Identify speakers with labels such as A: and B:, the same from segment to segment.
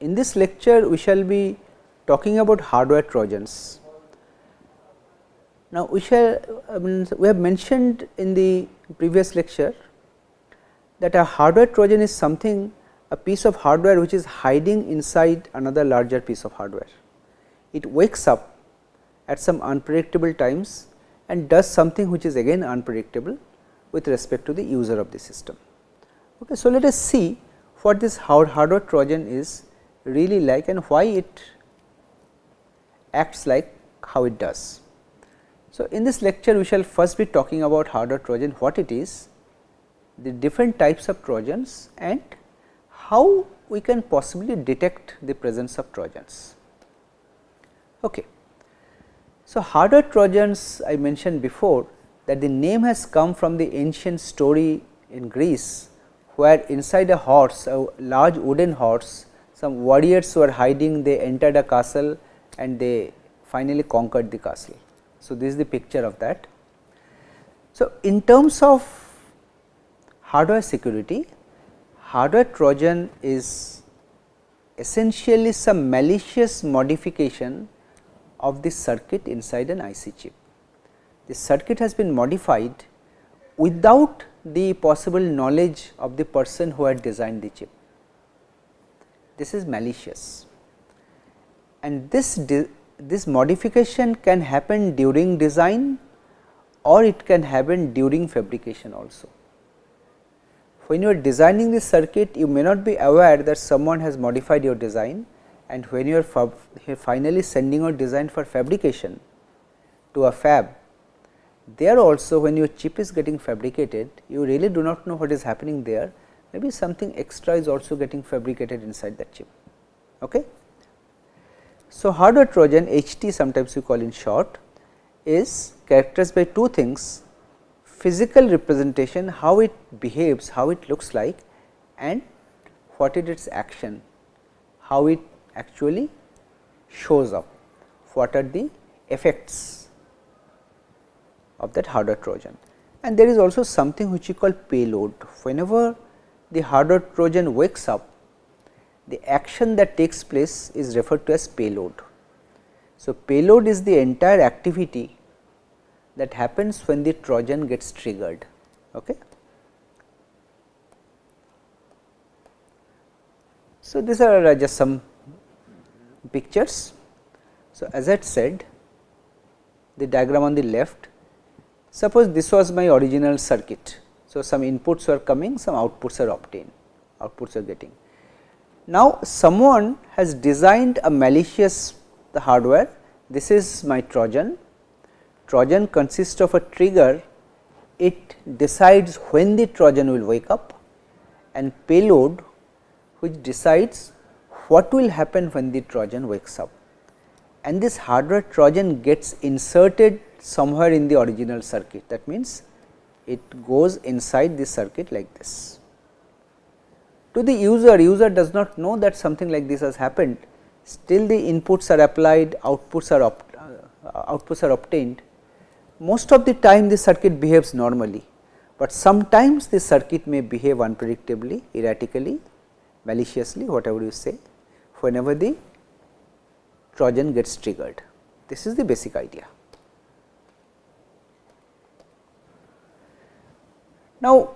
A: in this lecture we shall be talking about hardware trojans. Now, we have mentioned in the previous lecture that a hardware trojan is something, a piece of hardware which is hiding inside another larger piece of hardware. It wakes up at some unpredictable times and does something which is again unpredictable with respect to the user of the system. Okay, so, let us see what this hardware trojan is really like and why it acts like how it does. So, in this lecture we shall first be talking about hardware trojan, what it is, the different types of trojans and how we can possibly detect the presence of trojans. Okay. So, hardware trojans, I mentioned before that the name has come from the ancient story in Greece, where inside a horse, a large wooden horse, some warriors were hiding, they entered a castle and they finally conquered the castle. So, this is the picture of that. So, in terms of hardware security, hardware trojan is essentially some malicious modification of the circuit inside an IC chip. The circuit has been modified without the possible knowledge of the person who had designed the chip. This is malicious, and this modification can happen during design or it can happen during fabrication also. When you are designing the circuit, you may not be aware that someone has modified your design, and when you are finally sending your design for fabrication to a fab, there also when your chip is getting fabricated, you really do not know what is happening there, maybe something extra is also getting fabricated inside that chip. Okay. So, hardware trojan, HT sometimes we call in short, is characterized by two things: physical representation, how it behaves, how it looks like, and what is its action, how it actually shows up, what are the effects of that hardware trojan. And there is also something which we call payload. Whenever the hardware trojan wakes up, the action that takes place is referred to as payload. So, payload is the entire activity that happens when the trojan gets triggered. Okay. So, these are just some pictures. So, as I had said, the diagram on the left, suppose this was my original circuit. So, some inputs were coming, some outputs are obtained, outputs are getting. Now, someone has designed a malicious hardware. This is my trojan. Trojan consists of a trigger, it decides when the trojan will wake up, and payload which decides what will happen when the trojan wakes up, and this hardware trojan gets inserted somewhere in the original circuit. That means, it goes inside the circuit like this. To the user does not know that something like this has happened, still the inputs are applied, outputs are obtained. Most of the time the circuit behaves normally, but sometimes the circuit may behave unpredictably, erratically, maliciously, whatever you say, whenever the trojan gets triggered. This is the basic idea. Now,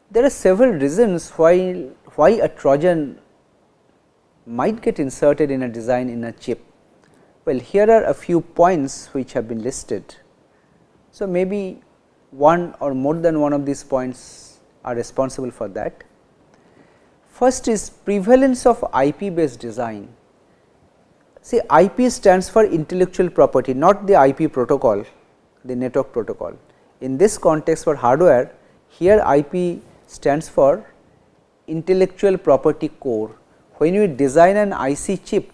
A: there are several reasons why a trojan might get inserted in a design in a chip. Well, here are a few points which have been listed. So, maybe one or more than one of these points are responsible for that. First is prevalence of IP based design. See, IP stands for intellectual property, not the IP protocol, the network protocol. In this context for hardware, here IP stands for intellectual property core. When you design an IC chip,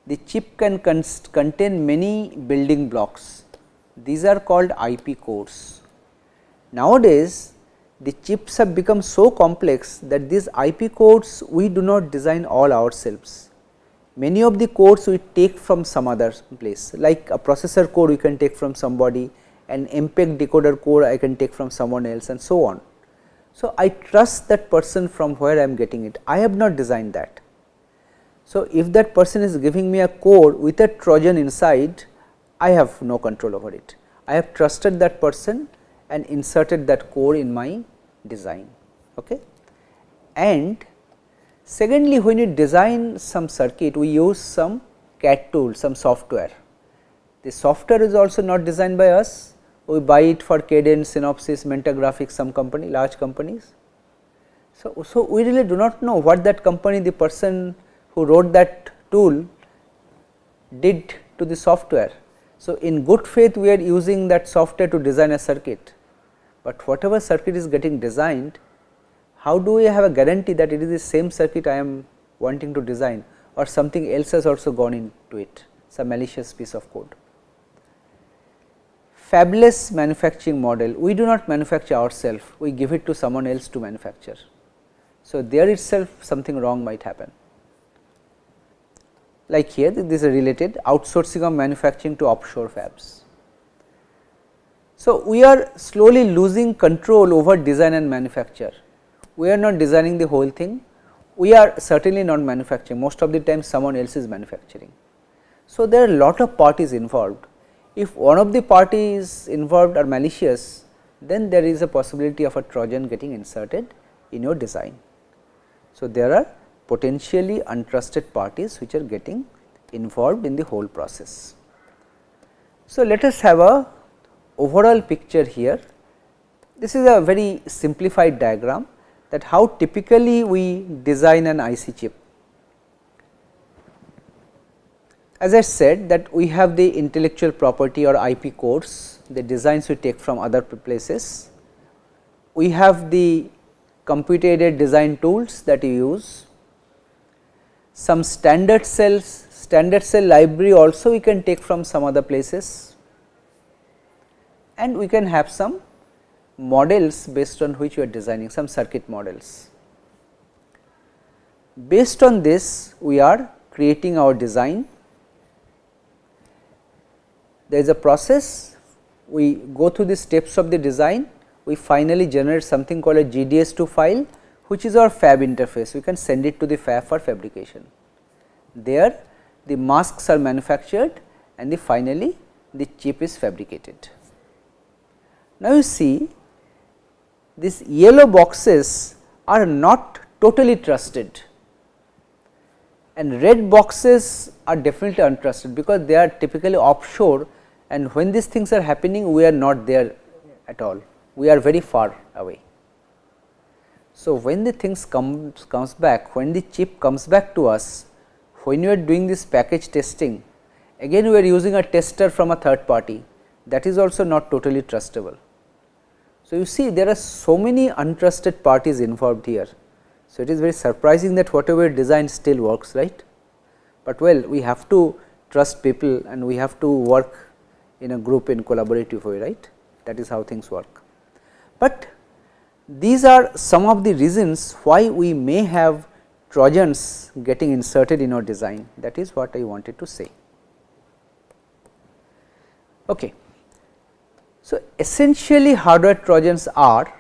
A: the chip can contain many building blocks. These are called IP cores. Nowadays, the chips have become so complex that these IP cores we do not design all ourselves. Many of the cores we take from some other place, like a processor core we can take from somebody, an MPEG decoder core I can take from someone else, and so on. So, I trust that person from where I am getting it. I have not designed that. So, if that person is giving me a code with a Trojan inside, I have no control over it. I have trusted that person and inserted that code in my design. Okay. And secondly, when you design some circuit, we use some CAD tool, some software. The software is also not designed by us, we buy it for Cadence, Synopsys, Mentor Graphics, some company, large companies. So, we really do not know what that company, the person who wrote that tool did to the software. So, in good faith we are using that software to design a circuit, but whatever circuit is getting designed, how do we have a guarantee that it is the same circuit I am wanting to design, or something else has also gone into it, some malicious piece of code. Fabless manufacturing model, we do not manufacture ourselves, we give it to someone else to manufacture. So, there itself something wrong might happen. Like here, this is related, outsourcing of manufacturing to offshore fabs. So, we are slowly losing control over design and manufacture. We are not designing the whole thing, we are certainly not manufacturing, most of the time someone else is manufacturing. So, there are a lot of parties involved. If one of the parties involved are malicious, then there is a possibility of a Trojan getting inserted in your design. So, there are potentially untrusted parties which are getting involved in the whole process. So, let us have a overall picture here. This is a very simplified diagram, that how typically we design an IC chip. As I said, that we have the intellectual property or IP codes, the designs we take from other places. We have the computer aided design tools that you use, some standard cell library also we can take from some other places, and we can have some models based on which we are designing, some circuit models. Based on this, we are creating our design. There is a process, we go through the steps of the design, we finally generate something called a GDS2 file, which is our fab interface. We can send it to the fab for fabrication. There the masks are manufactured and finally the chip is fabricated. Now, you see these yellow boxes are not totally trusted, and red boxes are definitely untrusted, because they are typically offshore, and when these things are happening we are not there at all, we are very far away. So, when the things comes back, when the chip comes back to us, when you are doing this package testing, again we are using a tester from a third party, that is also not totally trustable. So, you see there are so many untrusted parties involved here. So, it is very surprising that whatever design still works, right, but well, we have to trust people and we have to work in a group in collaborative way, right, that is how things work. But these are some of the reasons why we may have Trojans getting inserted in our design, that is what I wanted to say. Okay. So, essentially hardware Trojans are,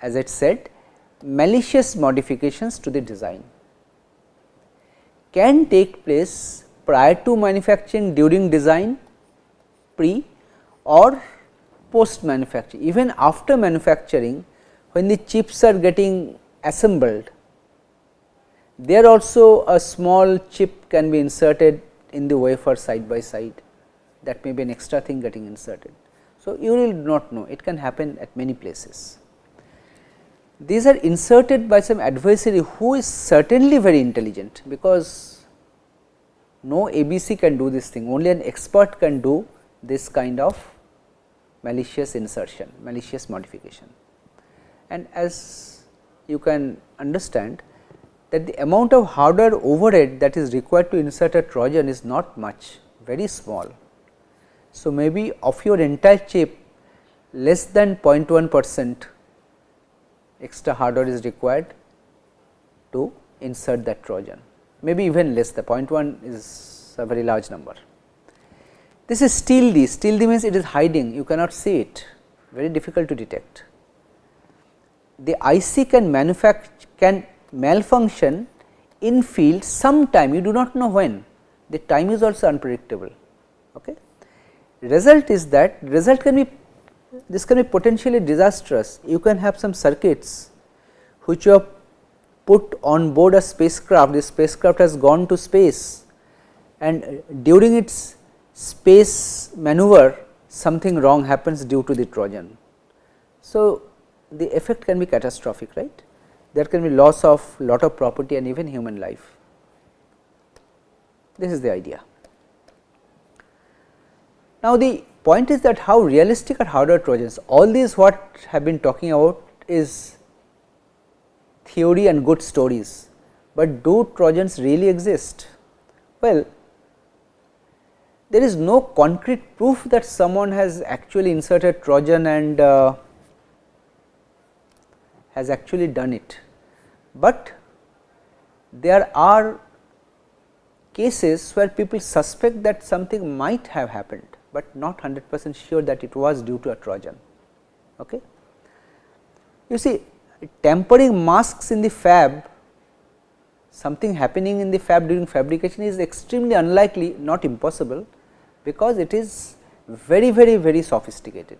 A: as I said, malicious modifications to the design, can take place prior to manufacturing, during design, pre or post manufacturing. Even after manufacturing, when the chips are getting assembled, there also a small chip can be inserted in the wafer side by side, that may be an extra thing getting inserted. So, you will not know, it can happen at many places. These are inserted by some adversary who is certainly very intelligent, because no ABC can do this thing, only an expert can do this kind of malicious insertion, malicious modification. And as you can understand that the amount of hardware overhead that is required to insert a Trojan is not much, very small. So, maybe of your entire chip less than 0.1% extra hardware is required to insert that Trojan, maybe even less, the 0.1 is a very large number. This is stealthy, stealthy means it is hiding, you cannot see it, very difficult to detect. The IC can malfunction in field sometime, you do not know when, the time is also unpredictable. Okay. Result is that result can be, this can be potentially disastrous. You can have some circuits which you have put on board a spacecraft, this spacecraft has gone to space, and during its space maneuver something wrong happens due to the Trojan. So, the effect can be catastrophic, right. There can be loss of lot of property and even human life. This is the idea. Now, the point is that how realistic are hardware Trojans? All these what have been talking about is theory and good stories, but do Trojans really exist? Well, there is no concrete proof that someone has actually inserted Trojan and has actually done it, but there are cases where people suspect that something might have happened, but not 100% sure that it was due to a Trojan. Okay. You see, tampering masks in the fab, something happening in the fab during fabrication is extremely unlikely, not impossible, because it is very sophisticated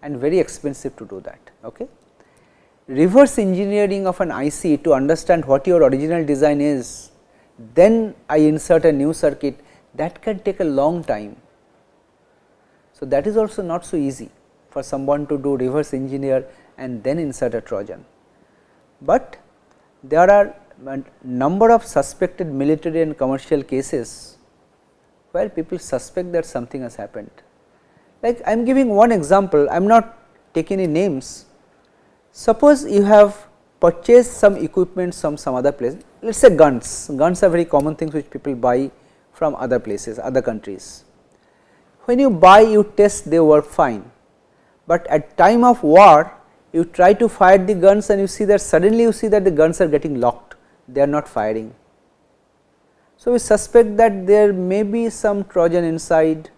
A: and very expensive to do that. Okay. Reverse engineering of an IC to understand what your original design is, then I insert a new circuit, that can take a long time. So, that is also not so easy for someone to do reverse engineer and then insert a Trojan, but there are a number of suspected military and commercial cases where people suspect that something has happened. Like I am giving one example, I am not taking any names. Suppose you have purchased some equipment from some other place, let us say guns. Guns are very common things which people buy from other places, other countries. When you buy, you test, they work fine, but at time of war you try to fire the guns and you see that suddenly you see that the guns are getting locked, they are not firing. So, we suspect that there may be some Trojan inside,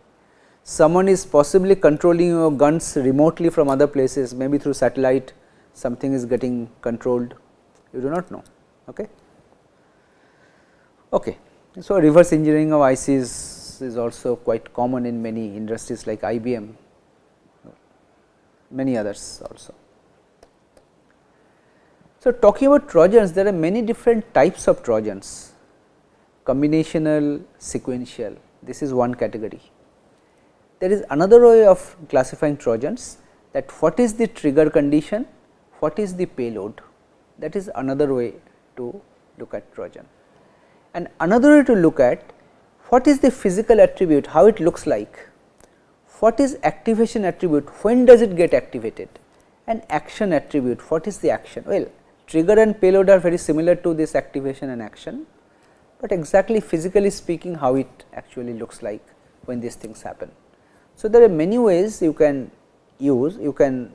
A: someone is possibly controlling your guns remotely from other places, maybe through satellite, something is getting controlled, you do not know. Okay. Okay. So, reverse engineering of ICs is also quite common in many industries like IBM, many others also. So, talking about Trojans, there are many different types of Trojans, combinational, sequential, this is one category. There is another way of classifying Trojans, that what is the trigger condition, what is the payload, that is another way to look at Trojan. And another way to look at what is the physical attribute, how it looks like, what is activation attribute, when does it get activated, and action attribute, what is the action. Well, trigger and payload are very similar to this activation and action, but exactly physically speaking how it actually looks like when these things happen. So, there are many ways you can use, you can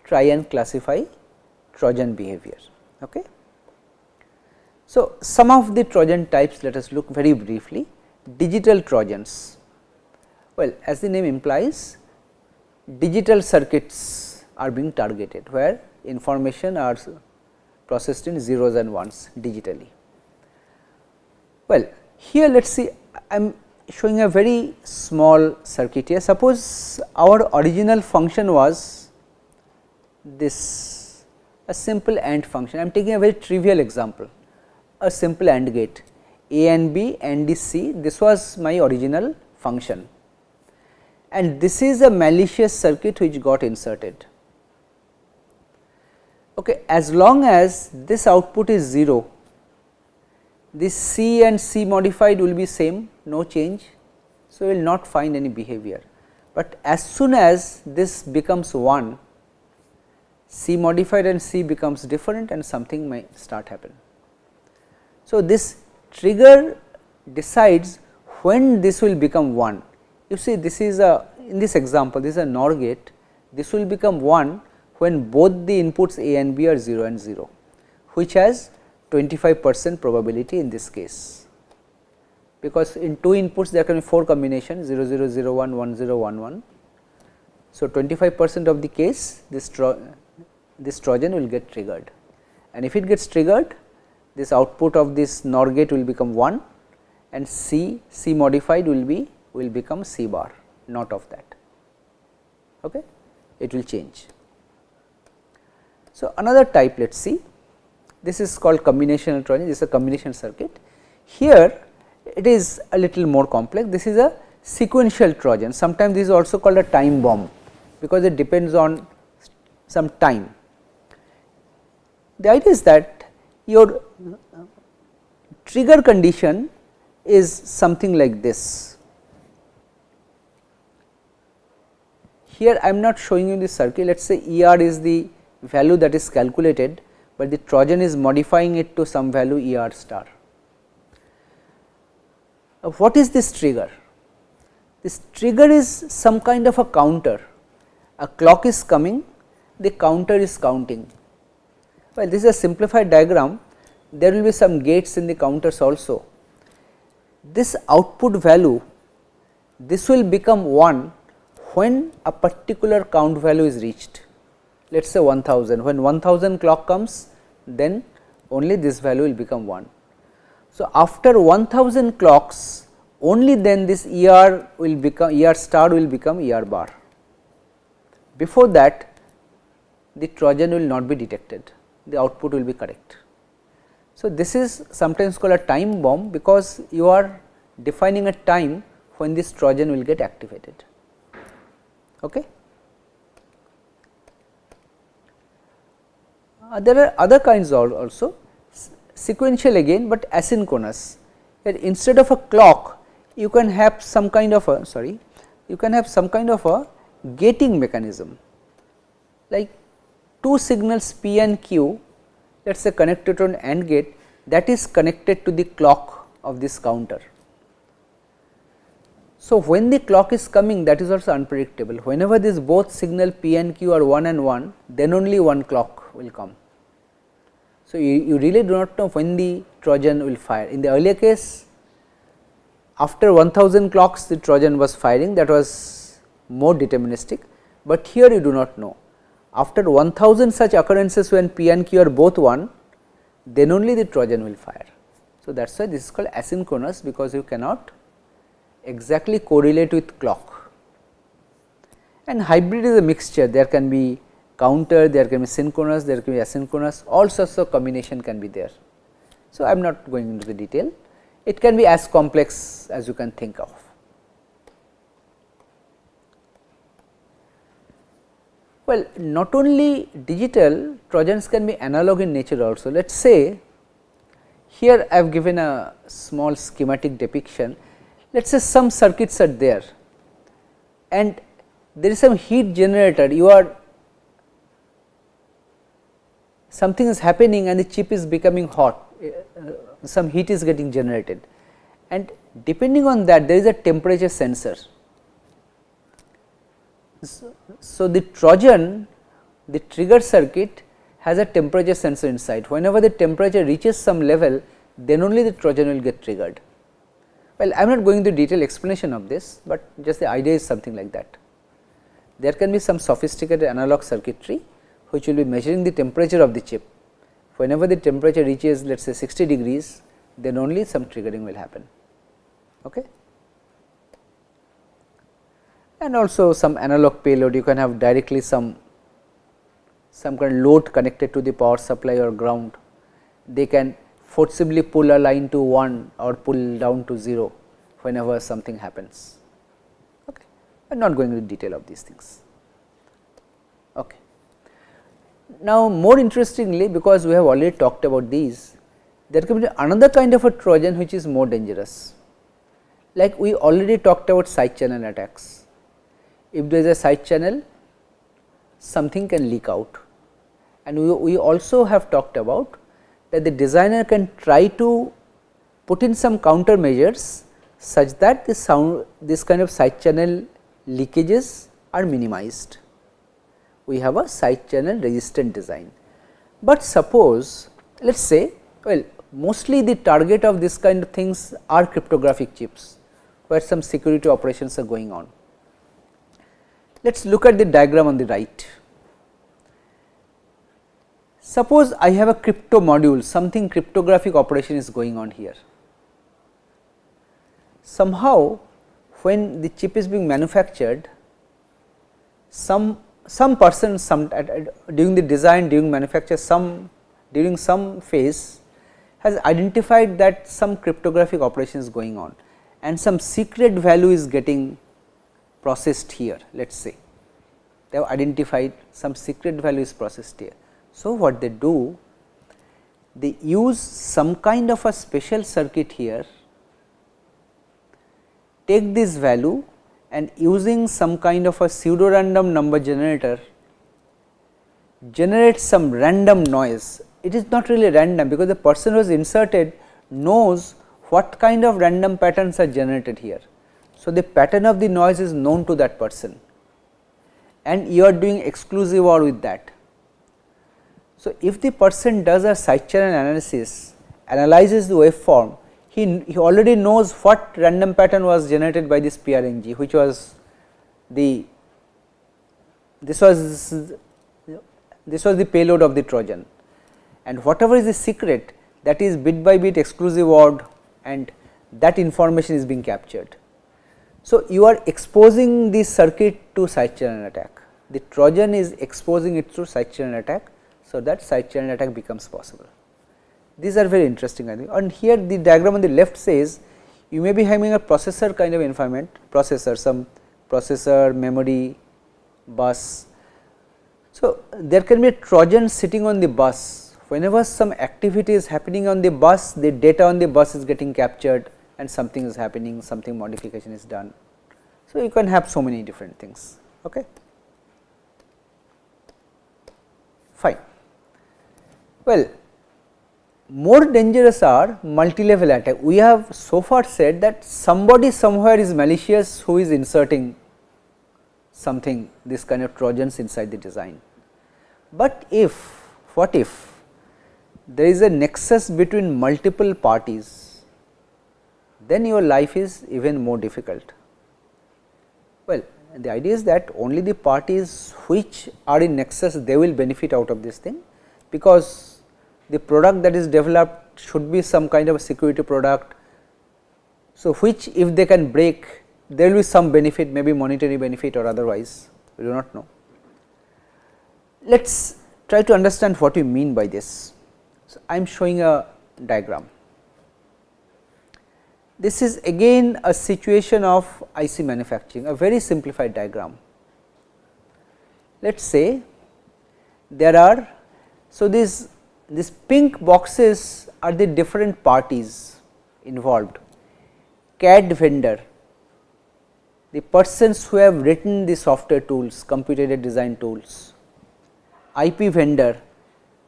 A: try and classify Trojan behavior. Okay. So, some of the Trojan types let us look very briefly. Digital Trojans, well as the name implies, digital circuits are being targeted where information are processed in zeros and ones digitally. Well, here let us see, I am showing a very small circuit here. Suppose our original function was this, a simple AND function. I am taking a very trivial example, a simple AND gate, A and B and C, this was my original function, and this is a malicious circuit which got inserted. Okay, as long as this output is 0, this C and C modified will be same, no change. So, we will not find any behavior, but as soon as this becomes 1, C modified and C becomes different and something may start happen. So, this trigger decides when this will become 1. You see, this is a, in this example, this is a NOR gate, this will become 1 when both the inputs A and B are 0 and 0, which has 25% probability in this case, because in 2 inputs there can be 4 combinations 0 0 0 1 1 0 1 1. So, 25% of the case this Trojan will get triggered, and if it gets triggered, this output of this NOR gate will become 1 and C modified will become C bar, not of that. Okay. It will change. So, another type let us see, this is called combinational Trojan, this is a combination circuit. Here it is a little more complex, this is a sequential Trojan, sometimes this is also called a time bomb, because it depends on some time. The idea is that your trigger condition is something like this. Here I am not showing you the circuit, let us say ER is the value that is calculated, but the Trojan is modifying it to some value ER star. What is this trigger? This trigger is some kind of a counter, a clock is coming, the counter is counting. Well, this is a simplified diagram, there will be some gates in the counters also. This output value, this will become 1 when a particular count value is reached. Let us say 1000, when 1000 clock comes, then only this value will become 1. So, after 1000 clocks, only then this ER will become, ER star will become ER bar. Before that, the Trojan will not be detected, the output will be correct. So, this is sometimes called a time bomb, because you are defining a time when this Trojan will get activated. Okay. There are other kinds also, sequential again, but asynchronous. Instead of a clock, you can have some kind of a gating mechanism, like two signals P and Q, let us say connected to an AND gate, that is connected to the clock of this counter. So, when the clock is coming, that is also unpredictable. Whenever this both signal P and Q are 1 and 1, then only one clock will come. So, you really do not know when the Trojan will fire. In the earlier case, after 1000 clocks the Trojan was firing, that was more deterministic, but here you do not know. After 1000 such occurrences when P and Q are both 1, then only the Trojan will fire. So, that is why this is called asynchronous, because you cannot exactly correlate with clock. And hybrid is a mixture, there can be counter, there can be synchronous, there can be asynchronous, all sorts of combination can be there. So, I am not going into the detail, it can be as complex as you can think of. Well, not only digital, Trojans can be analog in nature also. Let us say, here I have given a small schematic depiction. Let us say some circuits are there and there is some heat generator, you are something is happening and the chip is becoming hot, some heat is getting generated, and depending on that there is a temperature sensor. So, the Trojan, the trigger circuit has a temperature sensor inside. Whenever the temperature reaches some level, then only the Trojan will get triggered. Well, I am not going into detailed explanation of this, but just the idea is something like that. There can be some sophisticated analog circuitry which will be measuring the temperature of the chip. Whenever the temperature reaches, let us say 60 degrees, then only some triggering will happen. Okay. And also some analog payload, you can have directly some kind of load connected to the power supply or ground. They can forcibly pull a line to 1 or pull down to 0 whenever something happens. Okay. I am not going into detail of these things. Okay. Now, more interestingly, because we have already talked about these, there can be another kind of a Trojan which is more dangerous. Like we already talked about side channel attacks. If there is a side channel, something can leak out, and we also have talked about that the designer can try to put in some countermeasures such that this kind of side channel leakages are minimized. We have a side channel resistant design, but suppose let us say, well, mostly the target of this kind of things are cryptographic chips where some security operations are going on. Let us look at the diagram on the right. Suppose I have a crypto module, something cryptographic operation is going on here. Somehow when the chip is being manufactured, some person during the design, during manufacture, during some phase has identified that some cryptographic operation is going on and some secret value is getting processed here. Let us say they have identified some secret value is processed here. So, what they do, they use some kind of a special circuit here, take this value and using some kind of a pseudo random number generator generate some random noise. It is not really random, because the person who has inserted knows what kind of random patterns are generated here. So, the pattern of the noise is known to that person and you are doing exclusive OR with that. So, if the person does a side channel analysis, analyzes the waveform, he already knows what random pattern was generated by this PRNG, which was this was the payload of the Trojan, and whatever is the secret, that is bit by bit exclusive OR, and that information is being captured. So, you are exposing the circuit to side channel attack. The Trojan is exposing it through side channel attack. So, that side channel attack becomes possible. These are very interesting, I think. And here the diagram on the left says you may be having a processor kind of environment, some processor, memory, bus. So, there can be a Trojan sitting on the bus. Whenever some activity is happening on the bus, the data on the bus is getting captured and something is happening, something modification is done. So, you can have so many different things. Okay. Fine. Well, more dangerous are multi-level attack. We have so far said that somebody somewhere is malicious who is inserting something, this kind of Trojans inside the design. But what if there is a nexus between multiple parties, then your life is even more difficult. Well, the idea is that only the parties which are in nexus, they will benefit out of this thing, because the product that is developed should be some kind of a security product. So, which if they can break, there will be some benefit, maybe monetary benefit or otherwise, we do not know. Let us try to understand what we mean by this. So, I am showing a diagram. This is again a situation of IC manufacturing, a very simplified diagram. Let us say there are, so these pink boxes are the different parties involved. CAD vendor, the persons who have written the software tools, computer aided design tools. IP vendor,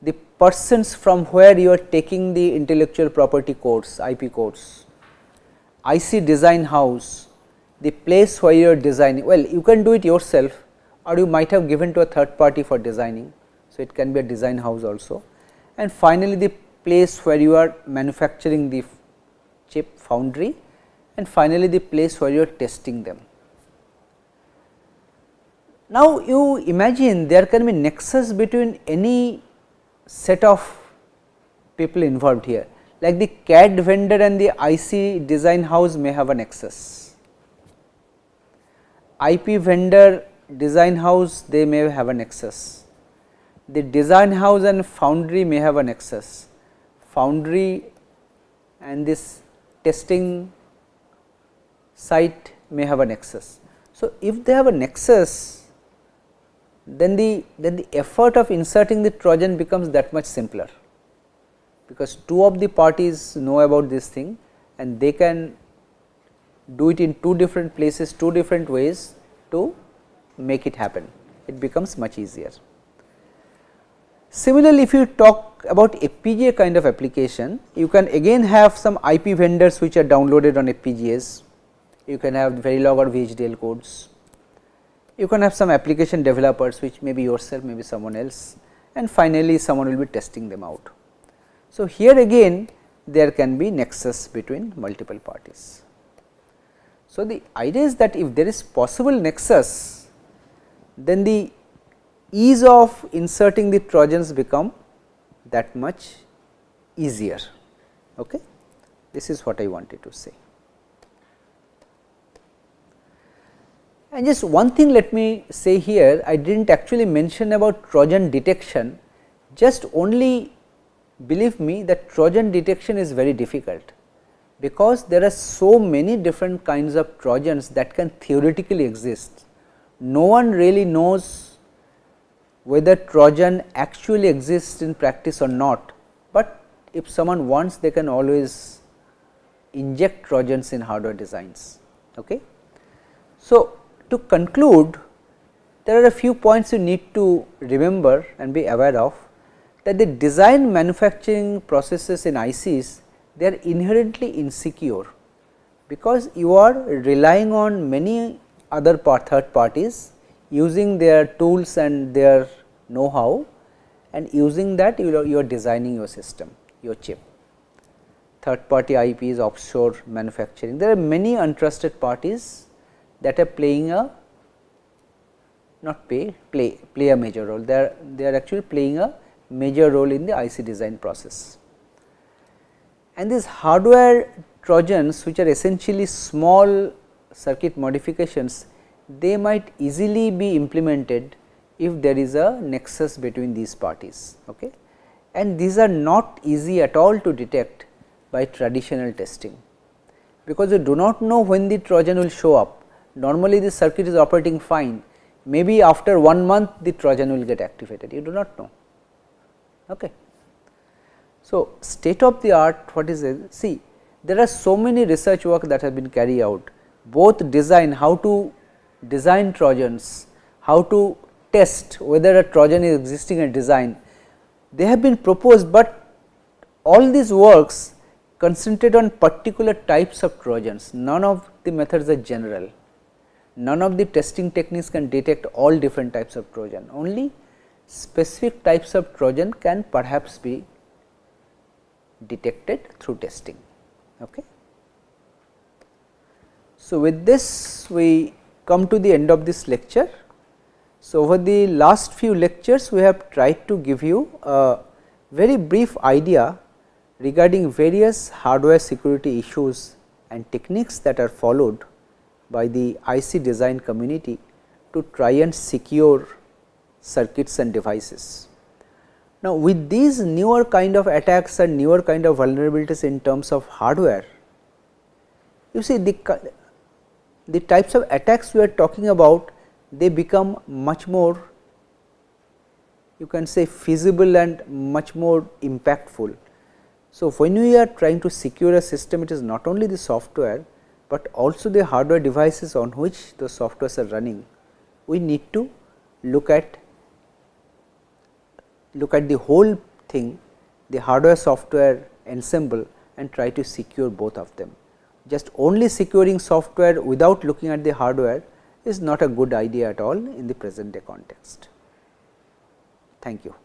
A: the persons from where you are taking the intellectual property codes, IP codes. IC design house, the place where you are designing, well, you can do it yourself or you might have given to a third party for designing. So, it can be a design house also. And finally, the place where you are manufacturing the chip, foundry, and finally, the place where you are testing them. Now, you imagine there can be nexus between any set of people involved here, like the CAD vendor and the IC design house may have a nexus. IP vendor, design house, they may have a nexus. The design house and foundry may have a nexus. Foundry and this testing site may have a nexus. So, if they have a nexus, then the effort of inserting the Trojan becomes that much simpler, because two of the parties know about this thing and they can do it in two different places, two different ways to make it happen. It becomes much easier. Similarly, if you talk about FPGA kind of application, you can again have some IP vendors which are downloaded on FPGAs. You can have Verilog or VHDL codes. You can have some application developers which may be yourself, maybe someone else, and finally, someone will be testing them out. So, here again there can be nexus between multiple parties. So, the idea is that if there is possible nexus, then the ease of inserting the Trojans become that much easier. Okay? This is what I wanted to say. And just one thing let me say here, I did not actually mention about Trojan detection, just only believe me that Trojan detection is very difficult, because there are so many different kinds of Trojans that can theoretically exist. No one really knows whether Trojan actually exists in practice or not, but if someone wants, they can always inject Trojans in hardware designs. Okay? So, to conclude, there are a few points you need to remember and be aware of, that the design manufacturing processes in ICs, they are inherently insecure, because you are relying on many other third parties using their tools and their know-how, and using that you are designing your system, your chip. Third party IPs, offshore manufacturing, there are many untrusted parties that are playing a play a major role. They are actually playing a major role in the IC design process. And these hardware Trojans, which are essentially small circuit modifications, they might easily be implemented if there is a nexus between these parties. Okay? And these are not easy at all to detect by traditional testing, because you do not know when the Trojan will show up. Normally, the circuit is operating fine, maybe after 1 month the Trojan will get activated, you do not know. Okay. So, state of the art, what is it? See, there are so many research work that have been carried out, both design, how to design Trojans, how to test whether a Trojan is existing in design, they have been proposed, but all these works concentrate on particular types of Trojans, none of the methods are general. None of the testing techniques can detect all different types of Trojan, only specific types of Trojan can perhaps be detected through testing. Okay. So, with this we come to the end of this lecture. So, over the last few lectures we have tried to give you a very brief idea regarding various hardware security issues and techniques that are followed by the IC design community to try and secure circuits and devices. Now, with these newer kind of attacks and newer kind of vulnerabilities in terms of hardware, you see the types of attacks we are talking about, they become much more, you can say, feasible and much more impactful. So, when we are trying to secure a system, it is not only the software, but also the hardware devices on which the softwares are running. We need to look at the whole thing, the hardware software ensemble, and try to secure both of them. Just only securing software without looking at the hardware is not a good idea at all in the present day context. Thank you.